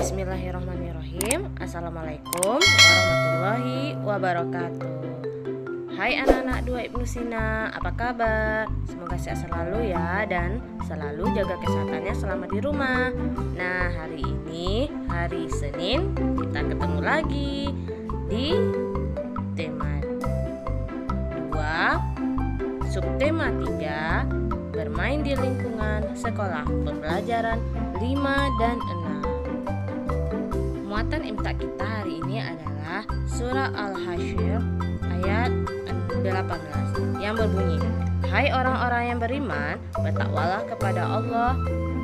Bismillahirrahmanirrahim. Assalamualaikum warahmatullahi wabarakatuh. Hai anak-anak 2 Ibnu Sina, apa kabar? Semoga sehat selalu ya, dan selalu jaga kesehatannya selama di rumah. Nah, hari ini hari Senin, kita ketemu lagi di tema 2, subtema 3, bermain di lingkungan sekolah, pembelajaran 5 dan 6. Muatan imta kita hari ini adalah surah Al-Hasyr ayat 18 yang berbunyi, hai orang-orang yang beriman, bertakwalah kepada Allah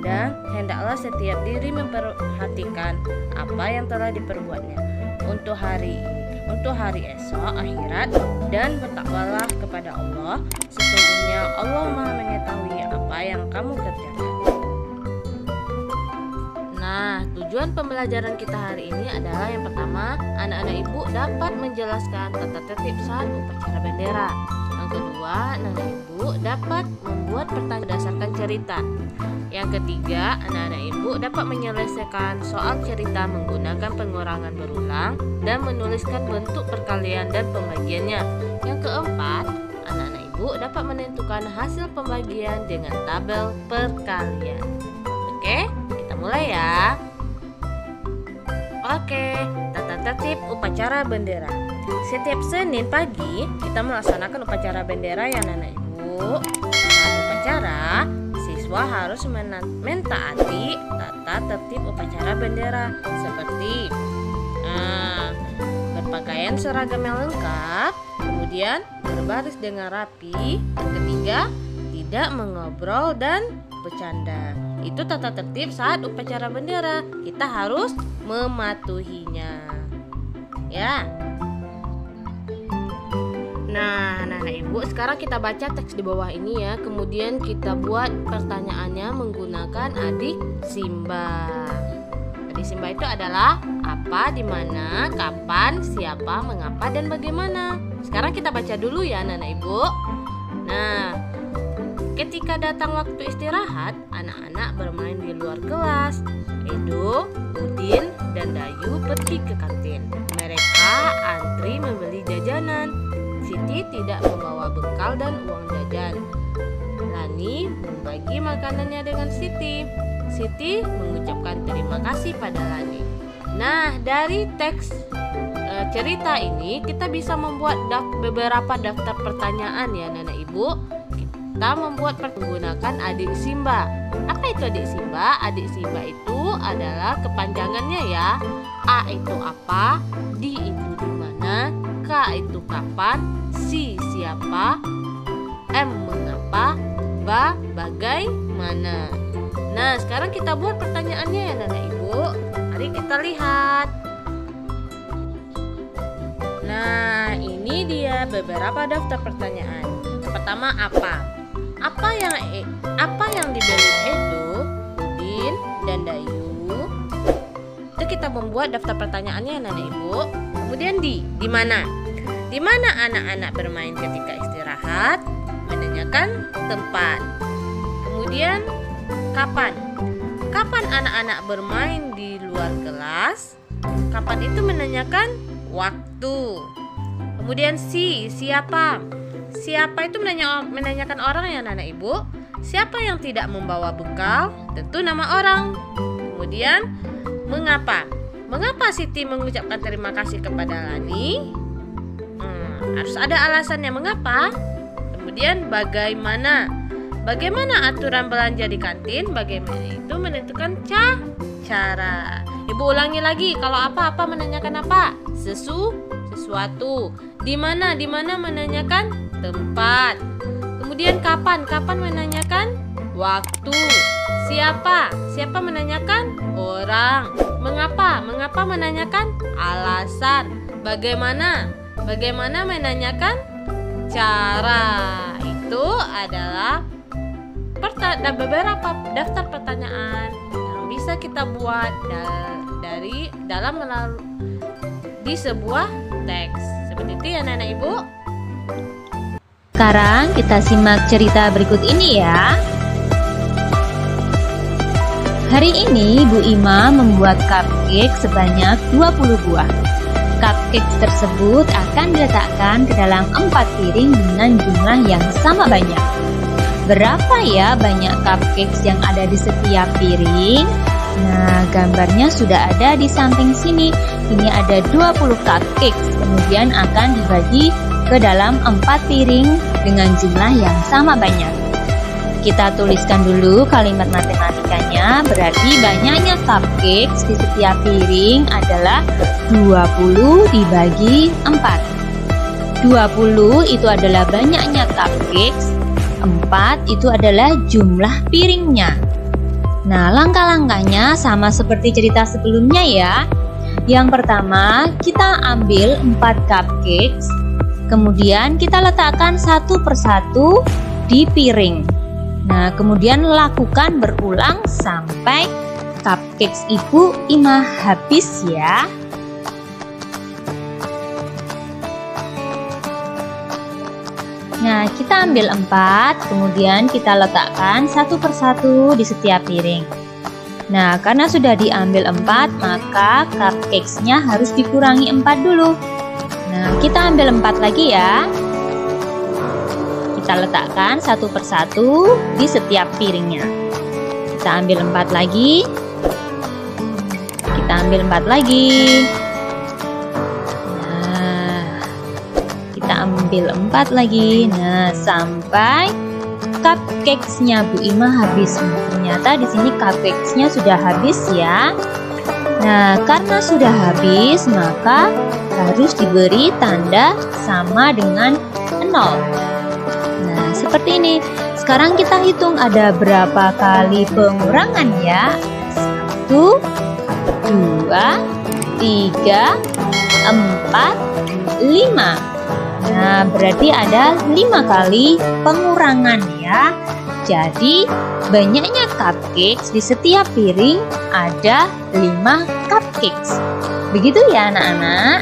dan hendaklah setiap diri memperhatikan apa yang telah diperbuatnya untuk hari esok akhirat, dan bertakwalah kepada Allah, sesungguhnya Allah Maha mengetahui apa yang kamu kerjakan. Nah, tujuan pembelajaran kita hari ini adalah yang pertama, anak-anak ibu dapat menjelaskan tata tertib saat upacara bendera. Yang kedua, anak-anak ibu dapat membuat pertanyaan berdasarkan cerita. Yang ketiga, anak-anak ibu dapat menyelesaikan soal cerita menggunakan pengurangan berulang dan menuliskan bentuk perkalian dan pembagiannya. Yang keempat, anak-anak ibu dapat menentukan hasil pembagian dengan tabel perkalian. Oke? Mulai ya. Oke, tata tertib upacara bendera. Setiap Senin pagi kita melaksanakan upacara bendera ya anak-anak ibu. Saat upacara, siswa harus mentaati tata tertib upacara bendera seperti berpakaian seragam yang lengkap, kemudian berbaris dengan rapi. Yang ketiga, tidak mengobrol dan bercanda. Itu tata tertib saat upacara bendera. Kita harus mematuhinya. Ya. Nah, anak-anak ibu, sekarang kita baca teks di bawah ini ya. Kemudian kita buat pertanyaannya menggunakan adik Simba. Adik Simba itu adalah apa, di mana, kapan, siapa, mengapa, dan bagaimana. Sekarang kita baca dulu ya anak-anak ibu. Nah, ketika datang waktu istirahat, anak-anak bermain di luar kelas. Edo, Udin, dan Dayu pergi ke kantin. Mereka antri membeli jajanan. Siti tidak membawa bekal dan uang jajan. Lani membagi makanannya dengan Siti. Siti mengucapkan terima kasih pada Lani. Nah, dari teks cerita ini kita bisa membuat beberapa daftar pertanyaan ya anak-anak ibu. Kita membuat menggunakan adik Simba. Apa itu adik Simba? Adik Simba itu adalah kepanjangannya ya. A itu apa, D itu di mana, K itu kapan, C siapa, M mengapa, B bagaimana. Nah, sekarang kita buat pertanyaannya ya anak ibu. Mari kita lihat. Nah, ini dia beberapa daftar pertanyaan. Pertama, apa? Apa yang dibeli Edo, Udin, dan Dayu? Itu kita membuat daftar pertanyaannya anak-anak ibu. Kemudian di mana? Di mana anak-anak bermain ketika istirahat? Menanyakan tempat. Kemudian kapan? Kapan anak-anak bermain di luar kelas? Kapan itu menanyakan waktu. Kemudian siapa? Siapa itu menanyakan orang ya anak-anak ibu. Siapa yang tidak membawa bekal? Tentu nama orang. Kemudian mengapa? Mengapa Siti mengucapkan terima kasih kepada Lani? Harus ada alasannya mengapa. Kemudian bagaimana? Bagaimana aturan belanja di kantin? Bagaimana itu menentukan cara. Ibu ulangi lagi. Kalau apa menanyakan apa? Sesuatu. Di mana menanyakan tempat. Kemudian kapan menanyakan waktu. Siapa menanyakan orang. Mengapa menanyakan alasan. Bagaimana menanyakan cara. Itu adalah beberapa daftar pertanyaan yang bisa kita buat di sebuah teks. Seperti itu ya anak-anak ibu. Sekarang kita simak cerita berikut ini ya. Hari ini Bu Ima membuat cupcake sebanyak 20 buah. Cupcake tersebut akan diletakkan ke dalam 4 piring dengan jumlah yang sama banyak. Berapa ya banyak cupcake yang ada di setiap piring? Nah, gambarnya sudah ada di samping sini. Ini ada 20 cupcake, kemudian akan dibagi ke dalam 4 piring dengan jumlah yang sama banyak. Kita tuliskan dulu kalimat matematikanya, berarti banyaknya cupcake di setiap piring adalah 20 dibagi 4. 20 itu adalah banyaknya cupcake, 4 itu adalah jumlah piringnya. Nah, langkah-langkahnya sama seperti cerita sebelumnya ya. Yang pertama, kita ambil 4 cupcake, kemudian kita letakkan satu persatu di piring. Nah, kemudian lakukan berulang sampai cupcake Ibu Ima habis ya. Nah, kita ambil 4, kemudian kita letakkan satu persatu di setiap piring. Nah, karena sudah diambil 4, maka cupcakes-nya harus dikurangi 4 dulu. Nah, kita ambil 4 lagi ya. Kita letakkan satu persatu di setiap piringnya. Kita ambil 4 lagi. Kita ambil 4 lagi. Ambil 4 lagi. Nah, sampai cupcakes-nya Bu Ima habis. Ternyata di sini cupcakes-nya sudah habis ya. Nah, karena sudah habis, maka harus diberi tanda sama dengan 0. Nah, seperti ini. Sekarang kita hitung ada berapa kali pengurangan ya. 1, 2, 3, 4, 5. Nah, berarti ada 5 kali pengurangan ya. Jadi, banyaknya cupcakes di setiap piring ada 5 cupcakes. Begitu ya anak-anak?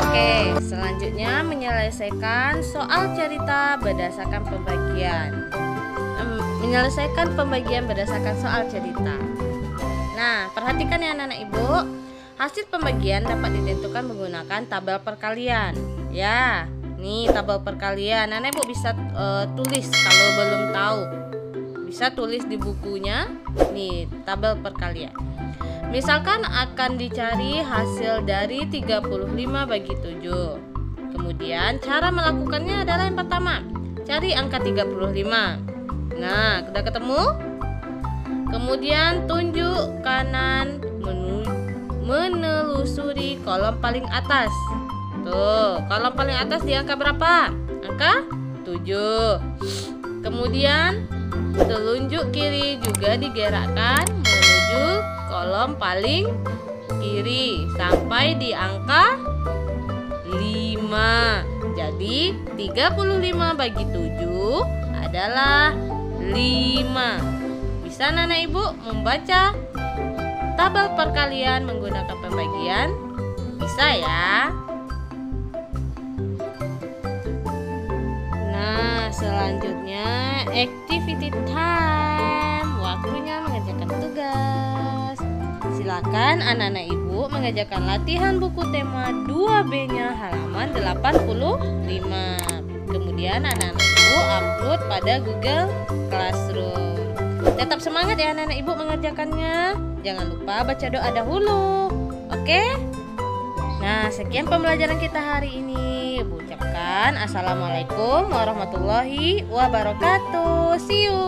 Oke, selanjutnya menyelesaikan soal cerita berdasarkan pembagian. Menyelesaikan pembagian berdasarkan soal cerita. Nah, perhatikan ya anak-anak Ibu. Hasil pembagian dapat ditentukan menggunakan tabel perkalian. Ya, nih tabel perkalian. Anak Ibu bisa tulis kalau belum tahu. Bisa tulis di bukunya. Nih, tabel perkalian. Misalkan akan dicari hasil dari 35 bagi 7. Kemudian cara melakukannya adalah yang pertama, cari angka 35. Nah, udah ketemu? Kemudian tunjuk kanan menelusuri kolom paling atas. Tuh, kolom paling atas di angka berapa? Angka 7. Kemudian telunjuk kiri juga digerakkan menuju kolom paling kiri sampai di angka 5. Jadi 35 bagi 7 adalah 5. Bisa anak Ibu membaca tabel perkalian menggunakan pembagian? Bisa ya. Nah, selanjutnya activity time. Waktunya mengerjakan tugas. Silakan anak-anak Ibu mengerjakan latihan buku tema 2B-nya halaman 85. Kemudian anak-anak Ibu upload pada Google Classroom. Tetap semangat ya anak-anak Ibu mengerjakannya. Jangan lupa baca doa dahulu. Oke? Nah, sekian pembelajaran kita hari ini. Ibu ucapkan assalamualaikum warahmatullahi wabarakatuh. See you.